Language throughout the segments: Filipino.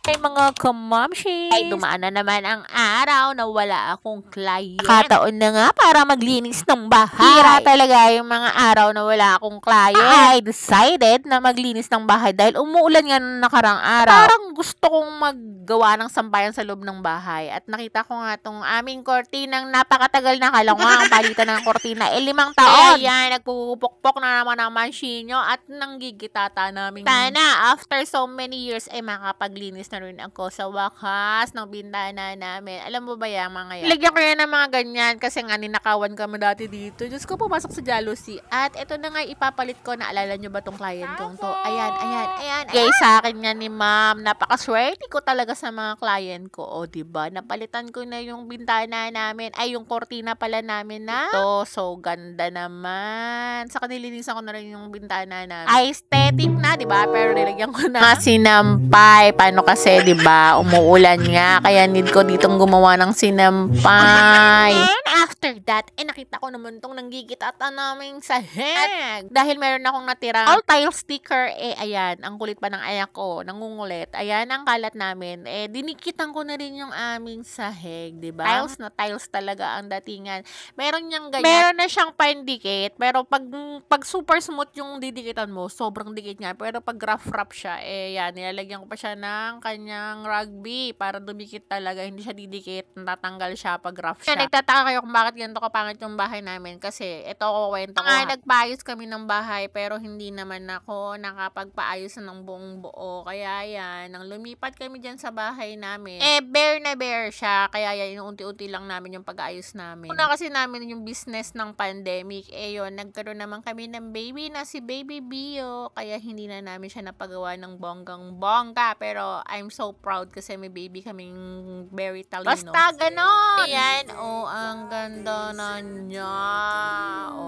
Ay mga kamamshi, ay dumaan na naman ang araw na wala akong client. Kataon na nga para maglinis ng bahay. Hira talaga yung mga araw na wala akong client. I decided na maglinis ng bahay dahil umuulan nga nung nakarang araw. Parang gusto kong maggawa ng sampayan sa loob ng bahay. At nakita ko nga tong aming kortinang napakatagal na kalawang ang palitan ng kortina. 5 taon. Ayan, nagpupukpok na naman ang mansinyo at nanggigitata namin. Sana, after so many years, ay makapaglinis na rin ako sa wakas ng bintana namin. Alam mo ba yan, mga yan? Lagyan ko yan ng mga ganyan kasi nga ninakawan kami dati dito. Diyos ko, pumasok sa jealousy. At ito na nga ipapalit ko. Naalala nyo ba tong client kong to? Ayan. Kaya sa akin nga ni ma'am, napakaswerte ko talaga sa mga client ko. O, diba? Napalitan ko na yung bintana namin. Ay, yung kortina pala namin na. Ito, so ganda naman. Saka nilinisan ko na rin yung bintana namin. Aesthetic na, diba? Pero nilagyan ko na sinampay. Paano kasi, diba? Umuulan nga. Kaya need ko ditong gumawa ng sinampay. And after that, nakita ko naman tong nanggigitata naming sahig. Dahil meron akong natirang all tile sticker, ayan, ang kulit pa ng ayak ko, nangungulit. Ayan, ang kalat namin. Dinikitan ko na rin yung aming sahig, diba? Tiles talaga ang datingan. Meron niyang ganyan. Meron na siyang pandikit, pero pag super smooth yung didikitan mo, sobrang dikit niya. Pero pag rough siya, yan, nilalagyan ko pa siya ng kanyang rugby para dumikit talaga. Hindi siya didikit, natatanggal siya pag rough siya. Nagtataka kayo kung bakit ganito kapangit yung bahay namin. Kasi, ito ko kwento ko. Nagpaayos kami ng bahay, pero hindi naman ako nakapagpaayos ng buong buo. Kaya yan, nang lumipat kami dyan sa bahay namin, bare na bare siya. Kaya yan, unti-unti lang namin yung pag-ayos namin. Una kasi namin yung business ng pandemic, yun, nagkaroon naman kami ng baby na si Baby Bio. Kaya hindi na namin siya napagawa ng bonggang-bongga. Pero I'm so proud kasi may baby kaming very talino. Basta ganon! Ayan, ang ganda na niya.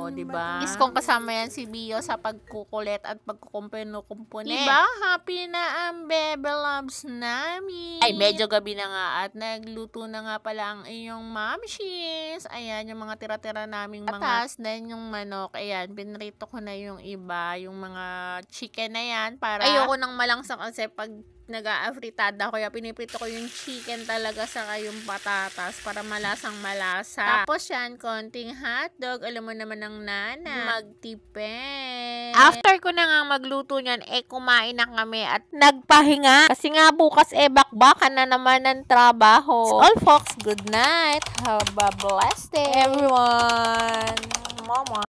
Diba? Kung kasama yan si Bio sa pagkukulit at pagkukumpino-kumpune. Diba? Happy na ang Bebe Loves namin. Ay, medyo gabi na nga at nagluto na nga pala ang iyong mamshis. Ayan, yung mga tira-tira naming mga patas. Then yung manok, ayan, pinrito ko na yung iba. Yung mga chicken na yan para ayoko nang malangsa kasi pag nag-aafritada ko, kaya piniprito ko yung chicken talaga sa yung patatas para malasang malasa. Tapos yan, konting hotdog. Alam mo naman ng nana, magtipid. After ko na nga magluto niyan, kumain na kami at nagpahinga. Kasi nga bukas bakbakan na naman ng trabaho. So all folks, good night. Have a blessed day, everyone. Mama.